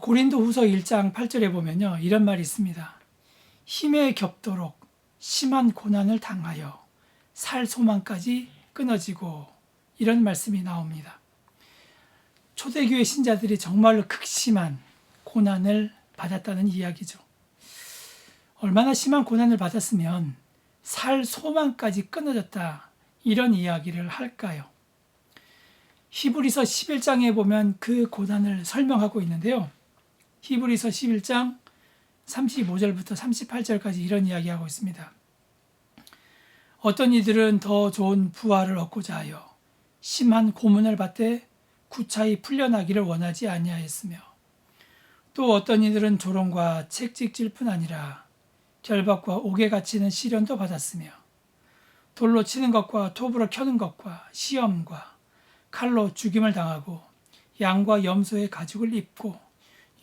고린도후서 1장 8절에 보면요, 이런 말이 있습니다. 힘에 겹도록 심한 고난을 당하여 살 소망까지 끊어지고, 이런 말씀이 나옵니다. 초대교회 신자들이 정말로 극심한 고난을 받았다는 이야기죠. 얼마나 심한 고난을 받았으면 살 소망까지 끊어졌다, 이런 이야기를 할까요? 히브리서 11장에 보면 그 고난을 설명하고 있는데요. 히브리서 11장 35절부터 38절까지 이런 이야기하고 있습니다. 어떤 이들은 더 좋은 부활을 얻고자 하여 심한 고문을 받되 구차히 풀려나기를 원하지 아니하였으며, 또 어떤 이들은 조롱과 책찍질 뿐 아니라 결박과 옥에 갇히는 시련도 받았으며, 돌로 치는 것과 톱으로 켜는 것과 시험과 칼로 죽임을 당하고 양과 염소의 가죽을 입고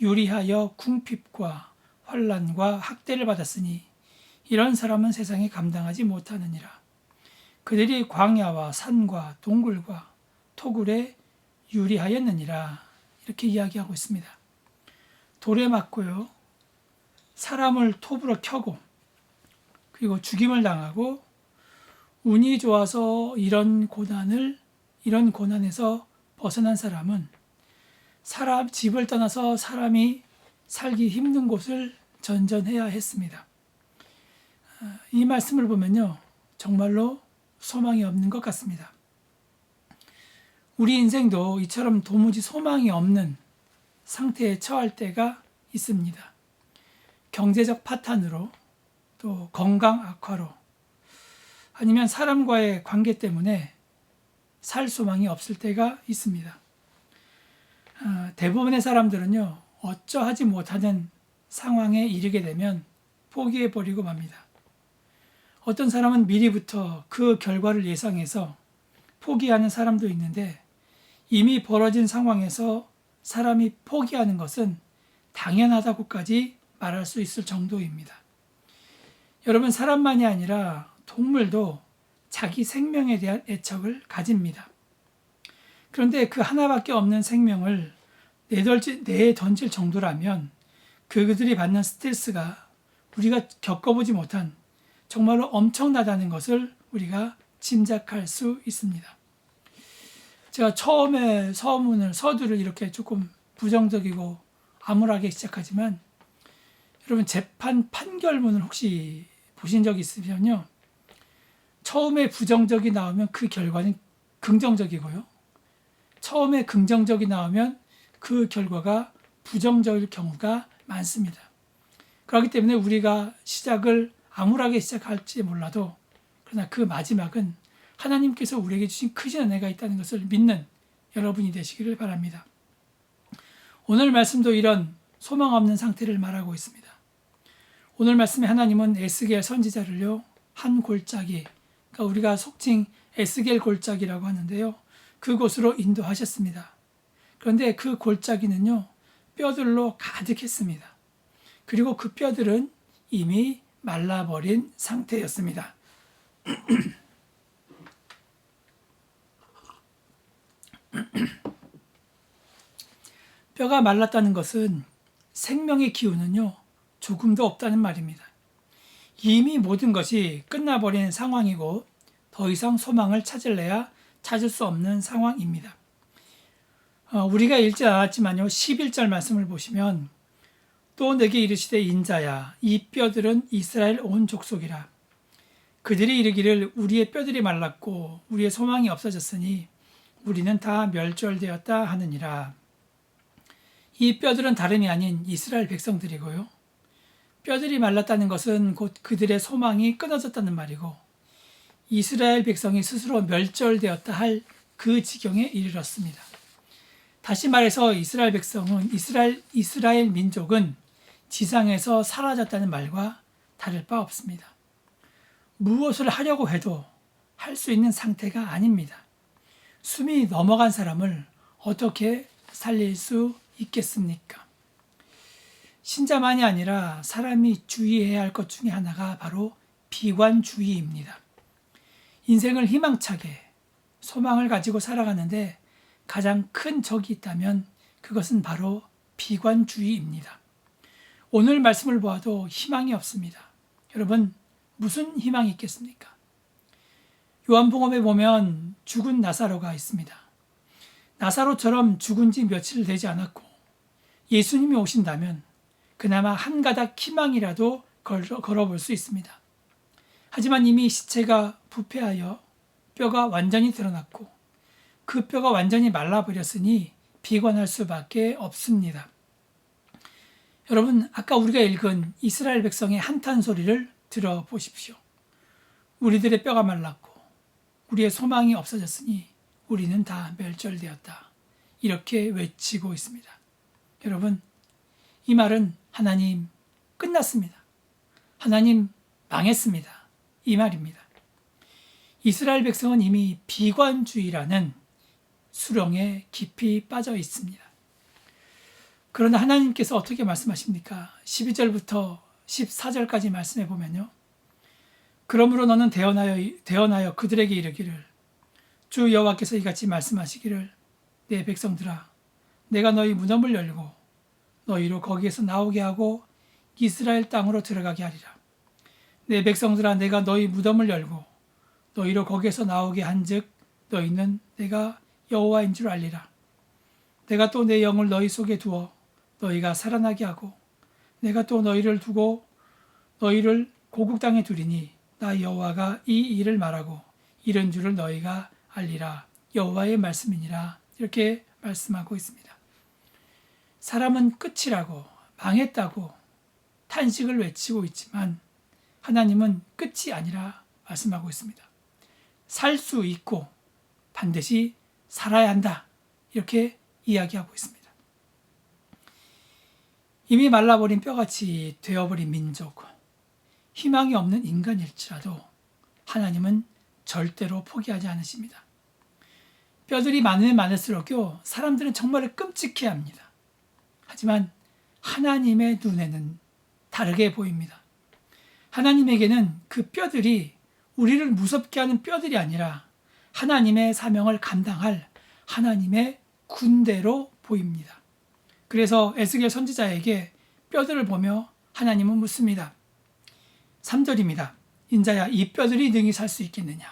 유리하여 궁핍과 환난과 학대를 받았으니 이런 사람은 세상에 감당하지 못하느니라. 그들이 광야와 산과 동굴과 토굴에 유리하였느니라. 이렇게 이야기하고 있습니다. 돌에 맞고요, 사람을 톱으로 켜고, 그리고 죽임을 당하고, 운이 좋아서 이런 고난에서 벗어난 사람은 집을 떠나서 사람이 살기 힘든 곳을 전전해야 했습니다. 이 말씀을 보면요, 정말로 소망이 없는 것 같습니다. 우리 인생도 이처럼 도무지 소망이 없는 상태에 처할 때가 있습니다. 경제적 파탄으로, 또 건강 악화로, 아니면 사람과의 관계 때문에 살 소망이 없을 때가 있습니다. 대부분의 사람들은요, 어쩌하지 못하는 상황에 이르게 되면 포기해버리고 맙니다. 어떤 사람은 미리부터 그 결과를 예상해서 포기하는 사람도 있는데, 이미 벌어진 상황에서 사람이 포기하는 것은 당연하다고까지 말할 수 있을 정도입니다. 여러분, 사람만이 아니라 동물도 자기 생명에 대한 애착을 가집니다. 그런데 그 하나밖에 없는 생명을 내던질 정도라면 그들이 받는 스트레스가 우리가 겪어보지 못한 정말로 엄청나다는 것을 우리가 짐작할 수 있습니다. 제가 처음에 서두를 이렇게 조금 부정적이고 암울하게 시작하지만, 여러분, 재판 판결문을 혹시 보신 적 있으면요, 처음에 부정적이 나오면 그 결과는 긍정적이고요, 처음에 긍정적이 나오면 그 결과가 부정적일 경우가 많습니다. 그렇기 때문에 우리가 시작을 암울하게 시작할지 몰라도, 그러나 그 마지막은 하나님께서 우리에게 주신 크신 은혜가 있다는 것을 믿는 여러분이 되시기를 바랍니다. 오늘 말씀도 이런 소망 없는 상태를 말하고 있습니다. 오늘 말씀에 하나님은 에스겔 선지자를요, 한 골짜기, 그러니까 우리가 속칭 에스겔 골짜기라고 하는데요, 그곳으로 인도하셨습니다. 그런데 그 골짜기는요, 뼈들로 가득했습니다. 그리고 그 뼈들은 이미 말라버린 상태였습니다. 뼈가 말랐다는 것은 생명의 기운은요, 조금도 없다는 말입니다. 이미 모든 것이 끝나버린 상황이고 더 이상 소망을 찾을래야 찾을 수 없는 상황입니다. 우리가 읽지 않았지만요, 11절 말씀을 보시면, 또 내게 이르시되 인자야, 이 뼈들은 이스라엘 온 족속이라. 그들이 이르기를 우리의 뼈들이 말랐고 우리의 소망이 없어졌으니 우리는 다 멸절되었다 하느니라. 이 뼈들은 다름이 아닌 이스라엘 백성들이고요, 뼈들이 말랐다는 것은 곧 그들의 소망이 끊어졌다는 말이고, 이스라엘 백성이 스스로 멸절되었다 할 그 지경에 이르렀습니다. 다시 말해서 이스라엘 백성은, 이스라엘 민족은 지상에서 사라졌다는 말과 다를 바 없습니다. 무엇을 하려고 해도 할 수 있는 상태가 아닙니다. 숨이 넘어간 사람을 어떻게 살릴 수 있겠습니까? 신자만이 아니라 사람이 주의해야 할 것 중에 하나가 바로 비관주의입니다. 인생을 희망차게 소망을 가지고 살아가는데 가장 큰 적이 있다면 그것은 바로 비관주의입니다. 오늘 말씀을 보아도 희망이 없습니다. 여러분, 무슨 희망이 있겠습니까? 요한복음에 보면 죽은 나사로가 있습니다. 나사로처럼 죽은 지 며칠 되지 않았고 예수님이 오신다면 그나마 한 가닥 희망이라도 걸어볼 수 있습니다. 하지만 이미 시체가 부패하여 뼈가 완전히 드러났고 그 뼈가 완전히 말라버렸으니 비관할 수밖에 없습니다. 여러분, 아까 우리가 읽은 이스라엘 백성의 한탄 소리를 들어보십시오. 우리들의 뼈가 말랐고 우리의 소망이 없어졌으니 우리는 다 멸절되었다. 이렇게 외치고 있습니다. 여러분, 이 말은 하나님 끝났습니다. 하나님 망했습니다. 이 말입니다. 이스라엘 백성은 이미 비관주의라는 수렁에 깊이 빠져 있습니다. 그러나 하나님께서 어떻게 말씀하십니까? 12절부터 14절까지 말씀해 보면요. 그러므로 너는 대언하여 그들에게 이르기를 주 여호와께서 이같이 말씀하시기를 내 백성들아 내가 너희 무덤을 열고 너희로 거기에서 나오게 하고 이스라엘 땅으로 들어가게 하리라. 내 백성들아 내가 너희 무덤을 열고 너희로 거기에서 나오게 한즉 너희는 내가 여호와인 줄 알리라. 내가 또 내 영을 너희 속에 두어 너희가 살아나게 하고 내가 또 너희를 두고 너희를 고국 땅에 두리니 나 여호와가 이 일을 말하고 이런 줄을 너희가 알리라. 여호와의 말씀이니라. 이렇게 말씀하고 있습니다. 사람은 끝이라고 망했다고 탄식을 외치고 있지만 하나님은 끝이 아니라 말씀하고 있습니다. 살 수 있고 반드시 살아야 한다. 이렇게 이야기하고 있습니다. 이미 말라버린 뼈같이 되어버린 민족, 희망이 없는 인간일지라도 하나님은 절대로 포기하지 않으십니다. 뼈들이 많으면 많을수록요, 사람들은 정말 끔찍해합니다. 하지만 하나님의 눈에는 다르게 보입니다. 하나님에게는 그 뼈들이 우리를 무섭게 하는 뼈들이 아니라 하나님의 사명을 감당할 하나님의 군대로 보입니다. 그래서 에스겔 선지자에게 뼈들을 보며 하나님은 묻습니다. 3절입니다. 인자야, 이 뼈들이 능히 살 수 있겠느냐?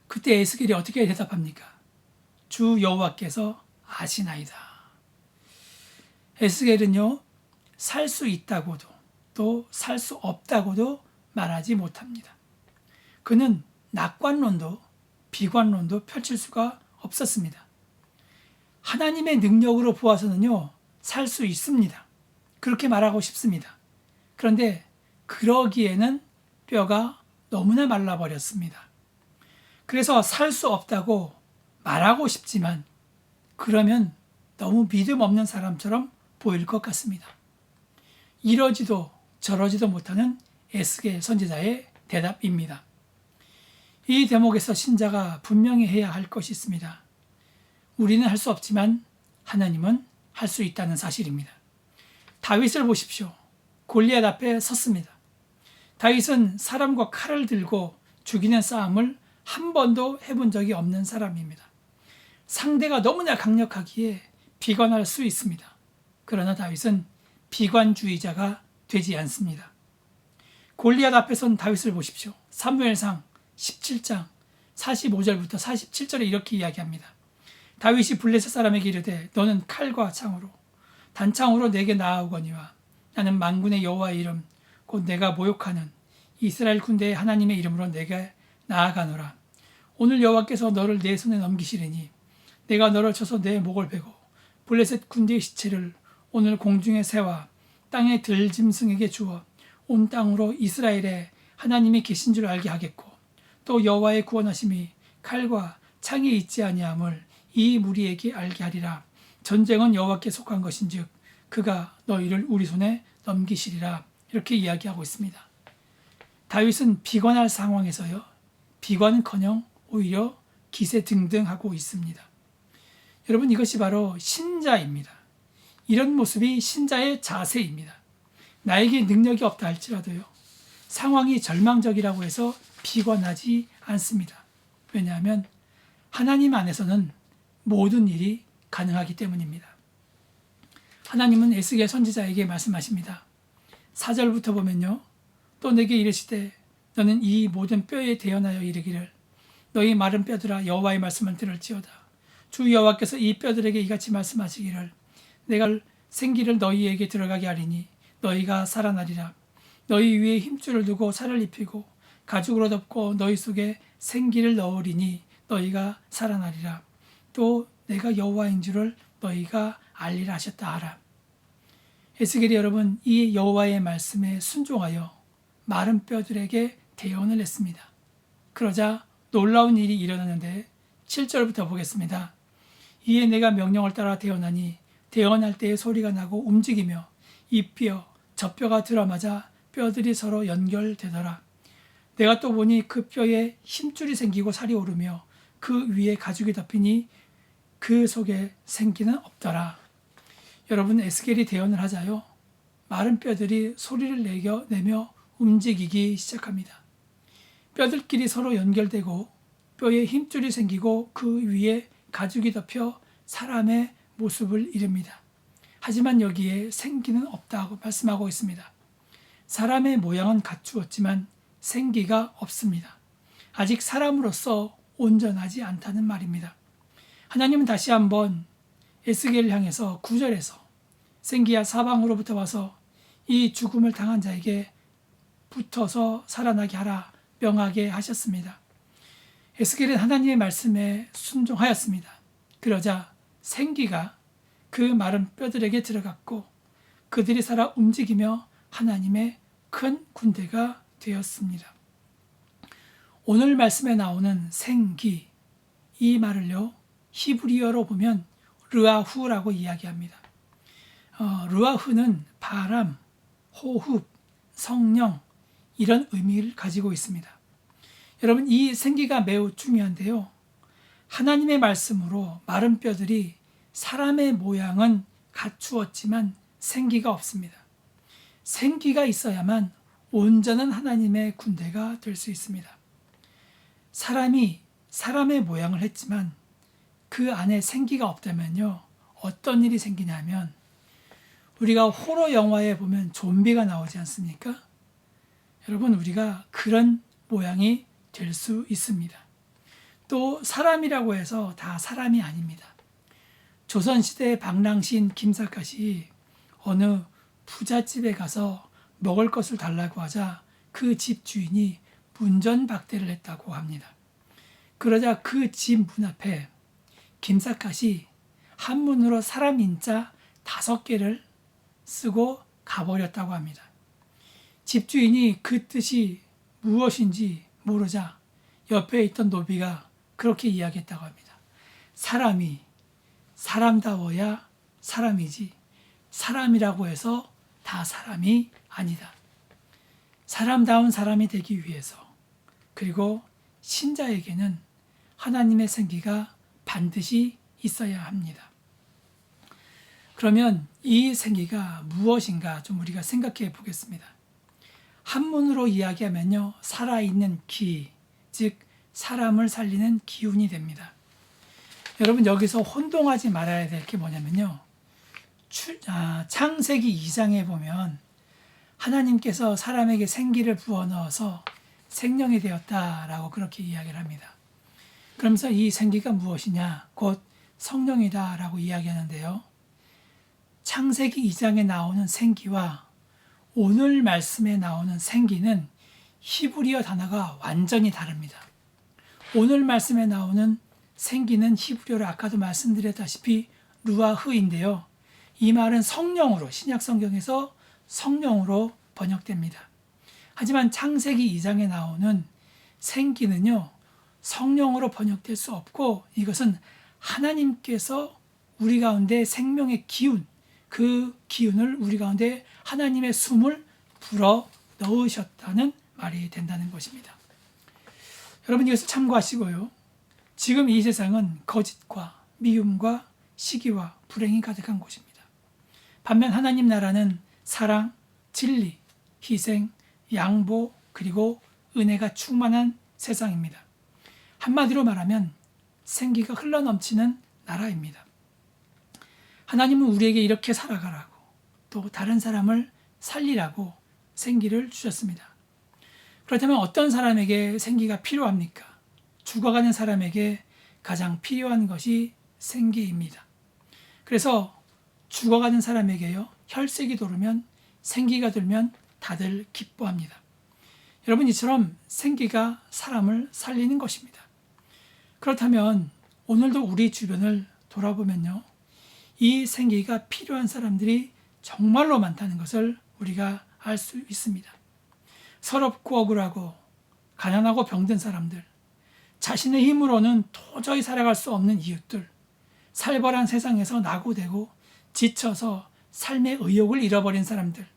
그때 에스겔이 어떻게 대답합니까? 주 여호와께서 아시나이다. 에스겔은요, 살 수 있다고도 또 살 수 없다고도 말하지 못합니다. 그는 낙관론도 비관론도 펼칠 수가 없었습니다. 하나님의 능력으로 보아서는요, 살 수 있습니다. 그렇게 말하고 싶습니다. 그런데 그러기에는 뼈가 너무나 말라버렸습니다. 그래서 살 수 없다고 말하고 싶지만 그러면 너무 믿음 없는 사람처럼 보일 것 같습니다. 이러지도 저러지도 못하는 에스겔 선지자의 대답입니다. 이 대목에서 신자가 분명히 해야 할 것이 있습니다. 우리는 할 수 없지만 하나님은 할 수 있다는 사실입니다. 다윗을 보십시오. 골리앗 앞에 섰습니다. 다윗은 사람과 칼을 들고 죽이는 싸움을 한 번도 해본 적이 없는 사람입니다. 상대가 너무나 강력하기에 비관할 수 있습니다. 그러나 다윗은 비관주의자가 되지 않습니다. 골리앗 앞에 선 다윗을 보십시오. 사무엘상 17장 45절부터 47절에 이렇게 이야기합니다. 다윗이 블레셋 사람에게 이르되 너는 칼과 창으로 단창으로 내게 나아오거니와 나는 만군의 여호와의 이름 곧 내가 모욕하는 이스라엘 군대의 하나님의 이름으로 내게 나아가노라. 오늘 여호와께서 너를 내 손에 넘기시리니 내가 너를 쳐서 내 목을 베고 블레셋 군대의 시체를 오늘 공중의 새와 땅의 들짐승에게 주어 온 땅으로 이스라엘에 하나님이 계신 줄 알게 하겠고 또 여호와의 구원하심이 칼과 창에 있지 아니함을 이 무리에게 알게 하리라. 전쟁은 여호와께 속한 것인즉 그가 너희를 우리 손에 넘기시리라. 이렇게 이야기하고 있습니다. 다윗은 비관할 상황에서요, 비관은커녕 오히려 기세등등하고 있습니다. 여러분, 이것이 바로 신자입니다. 이런 모습이 신자의 자세입니다. 나에게 능력이 없다 할지라도요, 상황이 절망적이라고 해서 비관하지 않습니다. 왜냐하면 하나님 안에서는 모든 일이 가능하기 때문입니다. 하나님은 에스겔 선지자에게 말씀하십니다. 4절부터 보면요. 또 내게 이르시되 너는 이 모든 뼈에 대언하여 이르기를 너희 마른 뼈들아 여호와의 말씀을 들을지어다. 주 여호와께서 이 뼈들에게 이같이 말씀하시기를 내가 생기를 너희에게 들어가게 하리니 너희가 살아나리라. 너희 위에 힘줄을 두고 살을 입히고 가죽으로 덮고 너희 속에 생기를 넣으리니 너희가 살아나리라. 또 내가 여호와인 줄을 너희가 알리라 하셨다 하라. 에스겔이 여러분 이 여호와의 말씀에 순종하여 마른 뼈들에게 대언을 했습니다. 그러자 놀라운 일이 일어나는데 7절부터 보겠습니다. 이에 내가 명령을 따라 대언하니 대언할 때의 소리가 나고 움직이며 이 뼈, 저 뼈가 들어맞아 뼈들이 서로 연결되더라. 내가 또 보니 그 뼈에 힘줄이 생기고 살이 오르며 그 위에 가죽이 덮이니 그 속에 생기는 없더라. 여러분 에스겔이 대언을 하자요. 마른 뼈들이 소리를 내며 움직이기 시작합니다. 뼈들끼리 서로 연결되고 뼈에 힘줄이 생기고 그 위에 가죽이 덮여 사람의 모습을 이릅니다. 하지만 여기에 생기는 없다고 말씀하고 있습니다. 사람의 모양은 갖추었지만 생기가 없습니다. 아직 사람으로서 온전하지 않다는 말입니다. 하나님은 다시 한번 에스겔을 향해서 9절에서 생기야 사방으로부터 와서 이 죽음을 당한 자에게 붙어서 살아나게 하라 명하게 하셨습니다. 에스겔은 하나님의 말씀에 순종하였습니다. 그러자 생기가 그 마른 뼈들에게 들어갔고 그들이 살아 움직이며 하나님의 큰 군대가 되었습니다. 오늘 말씀에 나오는 생기, 이 말을요 히브리어로 보면 르아후라고 이야기합니다. 르아후는 바람, 호흡, 성령 이런 의미를 가지고 있습니다. 여러분 이 생기가 매우 중요한데요. 하나님의 말씀으로 마른 뼈들이 사람의 모양은 갖추었지만 생기가 없습니다. 생기가 있어야만 온전한 하나님의 군대가 될 수 있습니다. 사람이 사람의 모양을 했지만 그 안에 생기가 없다면요. 어떤 일이 생기냐면 우리가 호러 영화에 보면 좀비가 나오지 않습니까? 여러분 우리가 그런 모양이 될 수 있습니다. 또 사람이라고 해서 다 사람이 아닙니다. 조선시대의 방랑시인 김삿갓이 어느 부잣집에 가서 먹을 것을 달라고 하자 그 집 주인이 문전박대를 했다고 합니다. 그러자 그 집 문 앞에 김삿갓이 한문으로 사람 인자 5개를 쓰고 가버렸다고 합니다. 집주인이 그 뜻이 무엇인지 모르자 옆에 있던 노비가 그렇게 이야기했다고 합니다. 사람이 사람다워야 사람이지 사람이라고 해서 다 사람이 아니다. 사람다운 사람이 되기 위해서 그리고 신자에게는 하나님의 생기가 반드시 있어야 합니다. 그러면 이 생기가 무엇인가 좀 우리가 생각해 보겠습니다. 한문으로 이야기하면요, 살아있는 기, 즉 사람을 살리는 기운이 됩니다. 여러분 여기서 혼동하지 말아야 될 게 뭐냐면요, 창세기 2장에 보면 하나님께서 사람에게 생기를 부어 넣어서 생명이 되었다라고 그렇게 이야기를 합니다. 그러면서 이 생기가 무엇이냐, 곧 성령이다라고 이야기하는데요. 창세기 2장에 나오는 생기와 오늘 말씀에 나오는 생기는 히브리어 단어가 완전히 다릅니다. 오늘 말씀에 나오는 생기는 히브리어로 아까도 말씀드렸다시피 루아흐인데요. 이 말은 성령으로, 신약 성경에서 성령으로 번역됩니다. 하지만 창세기 2장에 나오는 생기는요, 성령으로 번역될 수 없고 이것은 하나님께서 우리 가운데 생명의 기운, 그 기운을 우리 가운데 하나님의 숨을 불어 넣으셨다는 말이 된다는 것입니다. 여러분 이것을 참고하시고요. 지금 이 세상은 거짓과 미움과 시기와 불행이 가득한 곳입니다. 반면 하나님 나라는 사랑, 진리, 희생, 양보 그리고 은혜가 충만한 세상입니다. 한마디로 말하면 생기가 흘러넘치는 나라입니다. 하나님은 우리에게 이렇게 살아가라고 또 다른 사람을 살리라고 생기를 주셨습니다. 그렇다면 어떤 사람에게 생기가 필요합니까? 죽어가는 사람에게 가장 필요한 것이 생기입니다. 그래서 죽어가는 사람에게요, 혈색이 도르면 생기가 들면 다들 기뻐합니다. 여러분, 이처럼 생기가 사람을 살리는 것입니다. 그렇다면 오늘도 우리 주변을 돌아보면요, 이 생기가 필요한 사람들이 정말로 많다는 것을 우리가 알 수 있습니다. 서럽고 억울하고 가난하고 병든 사람들, 자신의 힘으로는 도저히 살아갈 수 없는 이웃들, 살벌한 세상에서 낙오되고 지쳐서 삶의 의욕을 잃어버린 사람들,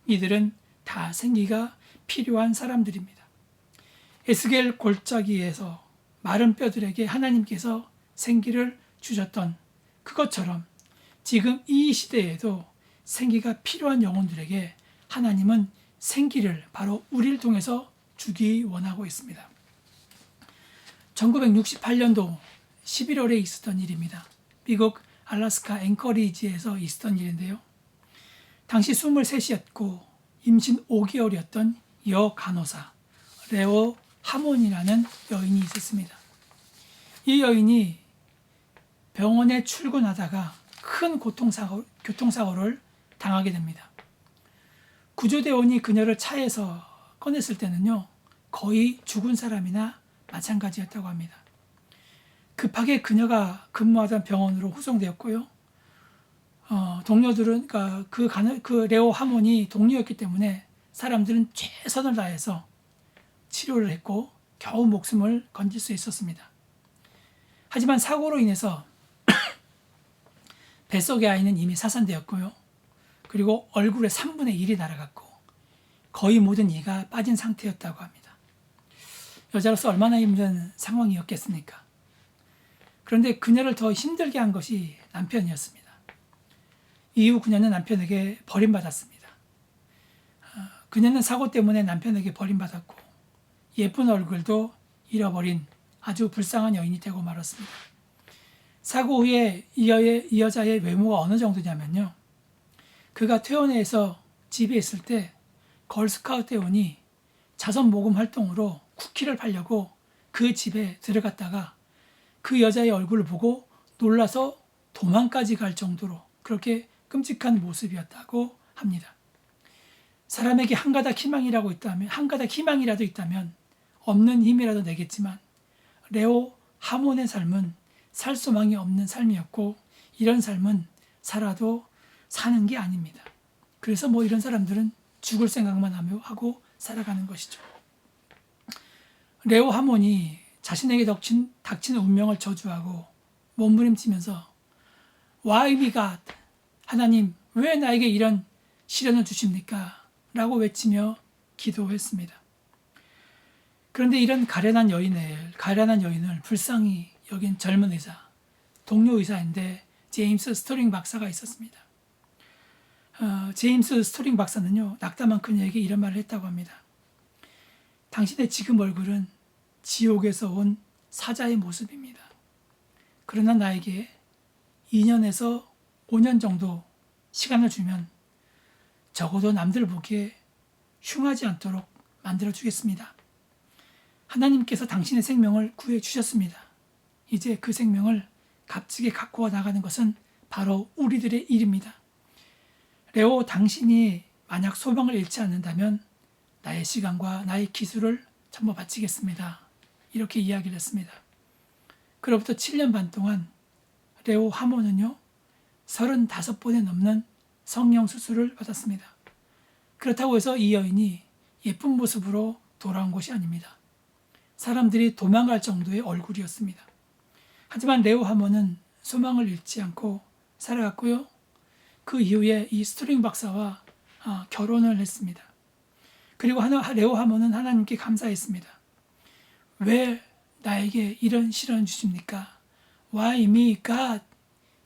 이들은 다 생기가 필요한 사람들입니다. 에스겔 골짜기에서 마른 뼈들에게 하나님께서 생기를 주셨던 그것처럼 지금 이 시대에도 생기가 필요한 영혼들에게 하나님은 생기를 바로 우리를 통해서 주기 원하고 있습니다. 1968년도 11월에 있었던 일입니다. 미국 알래스카 앵커리지에서 있었던 일인데요. 당시 23이었고 임신 5개월이었던 여 간호사 레오 하몬이라는 여인이 있었습니다. 이 여인이 병원에 출근하다가 큰 교통사고를 당하게 됩니다. 구조대원이 그녀를 차에서 꺼냈을 때는요, 거의 죽은 사람이나 마찬가지였다고 합니다. 급하게 그녀가 근무하던 병원으로 후송되었고요. 동료들은 그 레오 하몬이 동료였기 때문에 사람들은 최선을 다해서 치료를 했고 겨우 목숨을 건질 수 있었습니다. 하지만 사고로 인해서 뱃속의 아이는 이미 사산되었고요. 그리고 얼굴의 3분의 1이 날아갔고 거의 모든 이가 빠진 상태였다고 합니다. 여자로서 얼마나 힘든 상황이었겠습니까? 그런데 그녀를 더 힘들게 한 것이 남편이었습니다. 이후 그녀는 남편에게 버림받았습니다. 그녀는 사고 때문에 남편에게 버림받았고 예쁜 얼굴도 잃어버린 아주 불쌍한 여인이 되고 말았습니다. 사고 후에 이 여자의 외모가 어느 정도냐면요, 그가 퇴원해서 집에 있을 때 걸스카우트 회원이 자선 모금 활동으로 쿠키를 팔려고 그 집에 들어갔다가 그 여자의 얼굴을 보고 놀라서 도망까지 갈 정도로 그렇게 끔찍한 모습이었다고 합니다. 사람에게 한 가닥 희망이라도 있다면 없는 힘이라도 내겠지만 레오 하몬의 삶은 살 소망이 없는 삶이었고 이런 삶은 살아도 사는 게 아닙니다. 그래서 이런 사람들은 죽을 생각만 하고 살아가는 것이죠. 레오 하몬이 자신에게 닥치는 운명을 저주하고 몸부림치면서 Why me God? 하나님, 왜 나에게 이런 시련을 주십니까? 라고 외치며 기도했습니다. 그런데 이런 가련한 여인을 불쌍히 여긴 젊은 의사, 동료 의사인데 제임스 스토링 박사가 있었습니다. 제임스 스토링 박사는요, 낙담한 그녀에게 이런 말을 했다고 합니다. 당신의 지금 얼굴은 지옥에서 온 사자의 모습입니다. 그러나 나에게 2년에서 5년 정도 시간을 주면 적어도 남들 보기에 흉하지 않도록 만들어주겠습니다. 하나님께서 당신의 생명을 구해주셨습니다. 이제 그 생명을 값지게 갖고 나가는 것은 바로 우리들의 일입니다. 레오, 당신이 만약 소망을 잃지 않는다면 나의 시간과 나의 기술을 전부 바치겠습니다. 이렇게 이야기를 했습니다. 그로부터 7년 반 동안 레오 하몬은요, 35번에 넘는 성형 수술을 받았습니다. 그렇다고 해서 이 여인이 예쁜 모습으로 돌아온 것이 아닙니다. 사람들이 도망갈 정도의 얼굴이었습니다. 하지만 레오 하몬은 소망을 잃지 않고 살아갔고요. 그 이후에 이 스토링 박사와 결혼을 했습니다. 그리고 레오 하몬은 하나님께 감사했습니다. 왜 나에게 이런 시련을 주십니까? Why me, God?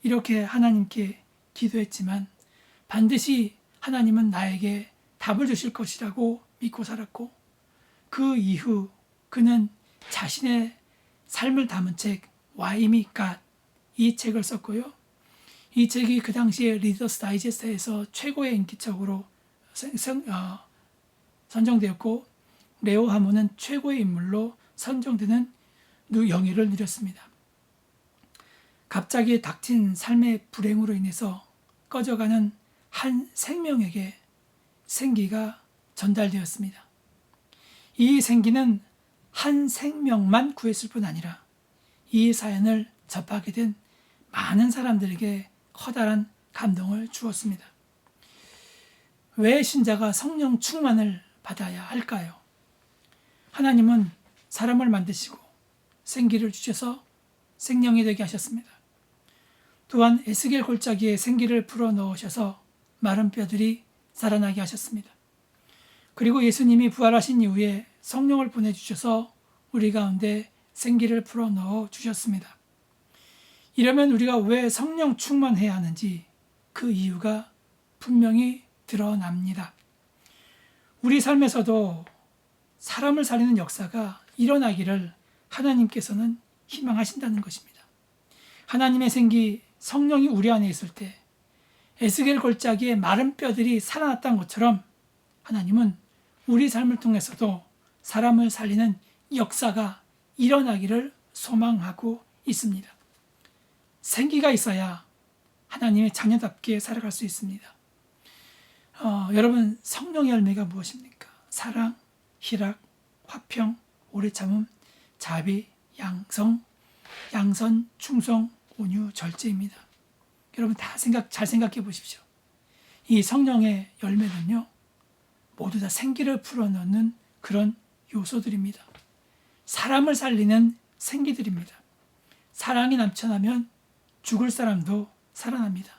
이렇게 하나님께 기도했지만 반드시 하나님은 나에게 답을 주실 것이라고 믿고 살았고, 그 이후 그는 자신의 삶을 담은 책 Why me, God? 이 책을 썼고요. 이 책이 그 당시에 리더스 다이제스트에서 최고의 인기책으로 선정되었고 레오 하모는 최고의 인물로 선정되는 영예를 누렸습니다. 갑자기 닥친 삶의 불행으로 인해서 꺼져가는 한 생명에게 생기가 전달되었습니다. 이 생기는 한 생명만 구했을 뿐 아니라 이 사연을 접하게 된 많은 사람들에게 커다란 감동을 주었습니다. 왜 신자가 성령 충만을 받아야 할까요? 하나님은 사람을 만드시고 생기를 주셔서 생명이 되게 하셨습니다. 또한 에스겔 골짜기에 생기를 불어넣으셔서 마른 뼈들이 살아나게 하셨습니다. 그리고 예수님이 부활하신 이후에 성령을 보내주셔서 우리 가운데 생기를 불어넣어 주셨습니다. 이러면 우리가 왜 성령 충만해야 하는지 그 이유가 분명히 드러납니다. 우리 삶에서도 사람을 살리는 역사가 일어나기를 하나님께서는 희망하신다는 것입니다. 하나님의 생기, 성령이 우리 안에 있을 때 에스겔 골짜기에 마른 뼈들이 살아났던 것처럼 하나님은 우리 삶을 통해서도 사람을 살리는 역사가 일어나기를 소망하고 있습니다. 생기가 있어야 하나님의 자녀답게 살아갈 수 있습니다. 여러분, 성령의 열매가 무엇입니까? 사랑, 희락, 화평, 오래 참음, 자비, 양선, 충성, 온유, 절제입니다. 여러분 잘 생각해 보십시오. 이 성령의 열매는요, 모두 다 생기를 불어넣는 그런 요소들입니다. 사람을 살리는 생기들입니다. 사랑이 넘쳐나면 죽을 사람도 살아납니다.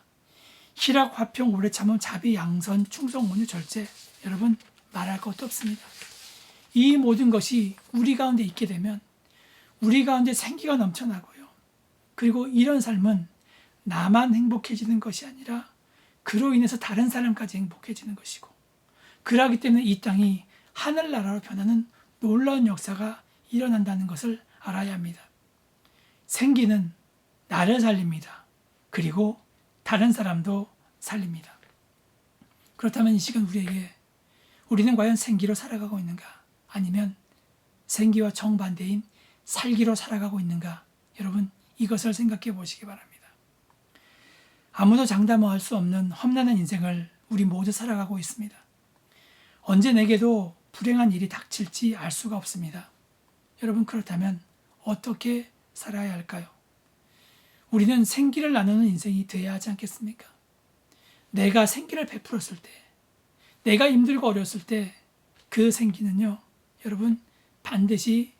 희락, 화평, 오래 참음, 자비, 양선, 충성, 온유, 절제, 여러분 말할 것도 없습니다. 이 모든 것이 우리 가운데 있게 되면 우리 가운데 생기가 넘쳐나고요. 그리고 이런 삶은 나만 행복해지는 것이 아니라 그로 인해서 다른 사람까지 행복해지는 것이고, 그러기 때문에 이 땅이 하늘나라로 변하는 놀라운 역사가 일어난다는 것을 알아야 합니다. 생기는 나를 살립니다. 그리고 다른 사람도 살립니다. 그렇다면 이 시간 우리는 과연 생기로 살아가고 있는가? 아니면 생기와 정반대인 살기로 살아가고 있는가? 여러분, 이것을 생각해 보시기 바랍니다. 아무도 장담할 수 없는 험난한 인생을 우리 모두 살아가고 있습니다. 언제 내게도 불행한 일이 닥칠지 알 수가 없습니다. 여러분, 그렇다면 어떻게 살아야 할까요? 우리는 생기를 나누는 인생이 되어야 하지 않겠습니까? 내가 생기를 베풀었을 때, 내가 힘들고 어려웠을 때 그 생기는요, 여러분 반드시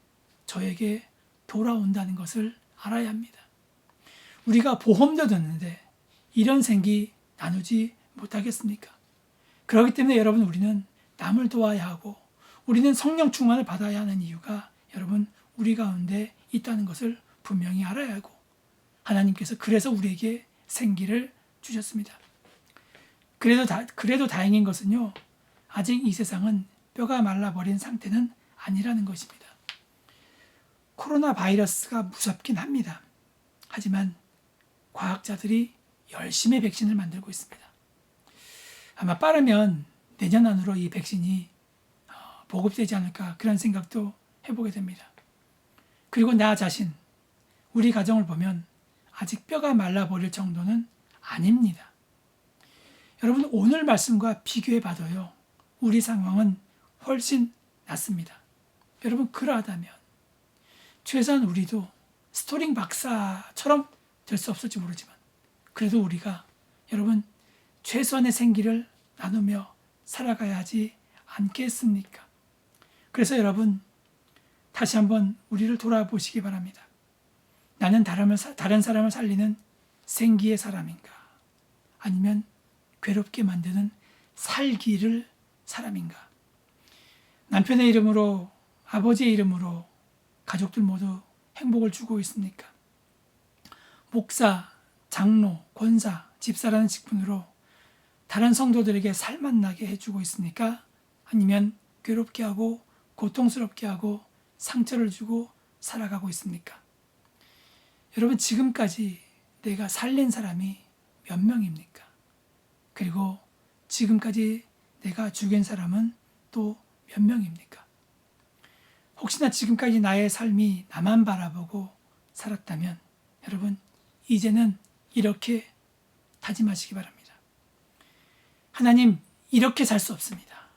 저에게 돌아온다는 것을 알아야 합니다. 우리가 보험도 듣는데 이런 생기 나누지 못하겠습니까? 그렇기 때문에 여러분, 우리는 남을 도와야 하고 우리는 성령 충만을 받아야 하는 이유가 여러분 우리 가운데 있다는 것을 분명히 알아야 하고, 하나님께서 그래서 우리에게 생기를 주셨습니다. 그래도 다행인 것은요, 아직 이 세상은 뼈가 말라버린 상태는 아니라는 것입니다. 코로나 바이러스가 무섭긴 합니다. 하지만 과학자들이 열심히 백신을 만들고 있습니다. 아마 빠르면 내년 안으로 이 백신이 보급되지 않을까, 그런 생각도 해보게 됩니다. 그리고 나 자신, 우리 가정을 보면 아직 뼈가 말라버릴 정도는 아닙니다. 여러분, 오늘 말씀과 비교해 봐도요, 우리 상황은 훨씬 낫습니다. 여러분, 그러하다면 최소한 우리도 스토링 박사처럼 될 수 없을지 모르지만 그래도 우리가 여러분 최소한의 생기를 나누며 살아가야 하지 않겠습니까? 그래서 여러분, 다시 한번 우리를 돌아보시기 바랍니다. 나는 다른 사람을 살리는 생기의 사람인가? 아니면 괴롭게 만드는 살기를 사람인가? 남편의 이름으로, 아버지의 이름으로 가족들 모두 행복을 주고 있습니까? 목사, 장로, 권사, 집사라는 직분으로 다른 성도들에게 살맛나게 해주고 있습니까? 아니면 괴롭게 하고 고통스럽게 하고 상처를 주고 살아가고 있습니까? 여러분, 지금까지 내가 살린 사람이 몇 명입니까? 그리고 지금까지 내가 죽인 사람은 또 몇 명입니까? 혹시나 지금까지 나의 삶이 나만 바라보고 살았다면 여러분 이제는 이렇게 다짐하시기 바랍니다. 하나님 이렇게 살 수 없습니다.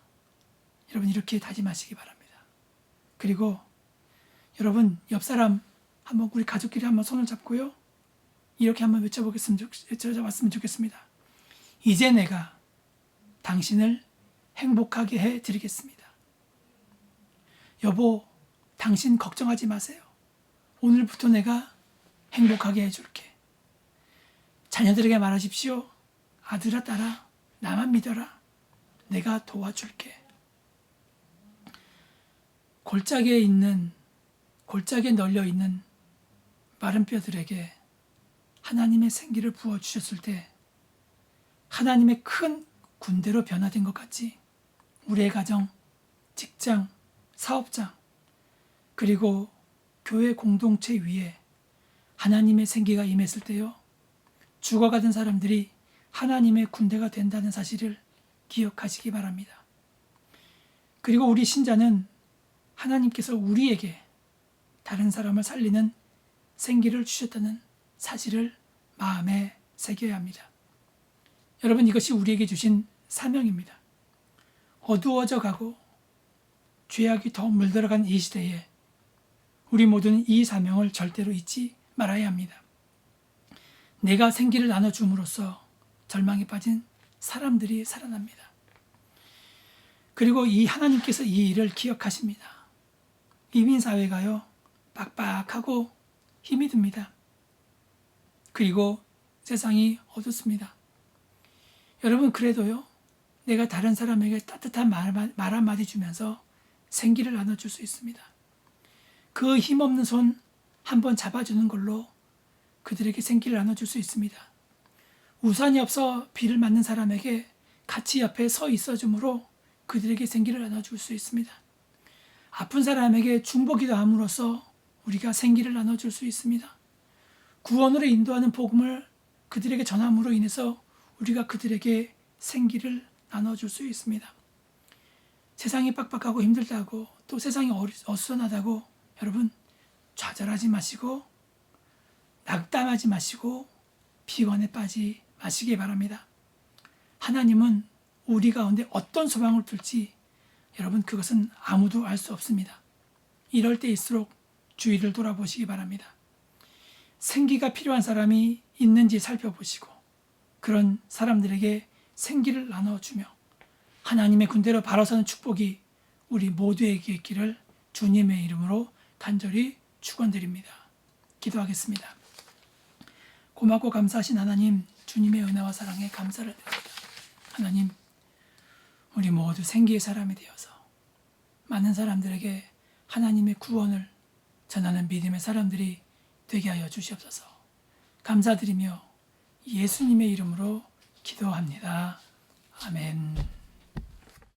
여러분 이렇게 다짐하시기 바랍니다. 그리고 여러분 옆 사람 한번 우리 가족끼리 한번 손을 잡고요. 이렇게 한번 외쳐봤으면 좋겠습니다. 이제 내가 당신을 행복하게 해드리겠습니다. 여보, 당신 걱정하지 마세요. 오늘부터 내가 행복하게 해줄게. 자녀들에게 말하십시오. 아들아, 딸아, 나만 믿어라. 내가 도와줄게. 골짜기에 널려 있는 마른 뼈들에게 하나님의 생기를 부어주셨을 때 하나님의 큰 군대로 변화된 것 같이 우리의 가정, 직장, 사업장, 그리고 교회 공동체 위에 하나님의 생기가 임했을 때요. 죽어가던 사람들이 하나님의 군대가 된다는 사실을 기억하시기 바랍니다. 그리고 우리 신자는 하나님께서 우리에게 다른 사람을 살리는 생기를 주셨다는 사실을 마음에 새겨야 합니다. 여러분 이것이 우리에게 주신 사명입니다. 어두워져 가고 죄악이 더 물들어간 이 시대에 우리 모두는 이 사명을 절대로 잊지 말아야 합니다. 내가 생기를 나눠줌으로써 절망에 빠진 사람들이 살아납니다. 그리고 이 하나님께서 이 일을 기억하십니다. 이민사회가요 빡빡하고 힘이 듭니다. 그리고 세상이 어둡습니다. 여러분 그래도요 내가 다른 사람에게 따뜻한 말 한마디 주면서 생기를 나눠줄 수 있습니다. 그 힘없는 손 한번 잡아주는 걸로 그들에게 생기를 나눠줄 수 있습니다. 우산이 없어 비를 맞는 사람에게 같이 옆에 서 있어줌으로 그들에게 생기를 나눠줄 수 있습니다. 아픈 사람에게 중보기도 함으로써 우리가 생기를 나눠줄 수 있습니다. 구원으로 인도하는 복음을 그들에게 전함으로 인해서 우리가 그들에게 생기를 나눠줄 수 있습니다. 세상이 빡빡하고 힘들다고 또 세상이 어수선하다고 여러분 좌절하지 마시고 낙담하지 마시고 비관에 빠지 마시기 바랍니다. 하나님은 우리 가운데 어떤 소망을 둘지 여러분 그것은 아무도 알 수 없습니다. 이럴 때일수록 주위를 돌아보시기 바랍니다. 생기가 필요한 사람이 있는지 살펴보시고 그런 사람들에게 생기를 나눠주며 하나님의 군대로 바로 서는 축복이 우리 모두에게 있기를 주님의 이름으로 간절히 축원드립니다. 기도하겠습니다. 고맙고 감사하신 하나님, 주님의 은혜와 사랑에 감사를 드립니다. 하나님, 우리 모두 생기의 사람이 되어서 많은 사람들에게 하나님의 구원을 전하는 믿음의 사람들이 되게 하여 주시옵소서. 감사드리며 예수님의 이름으로 기도합니다. 아멘.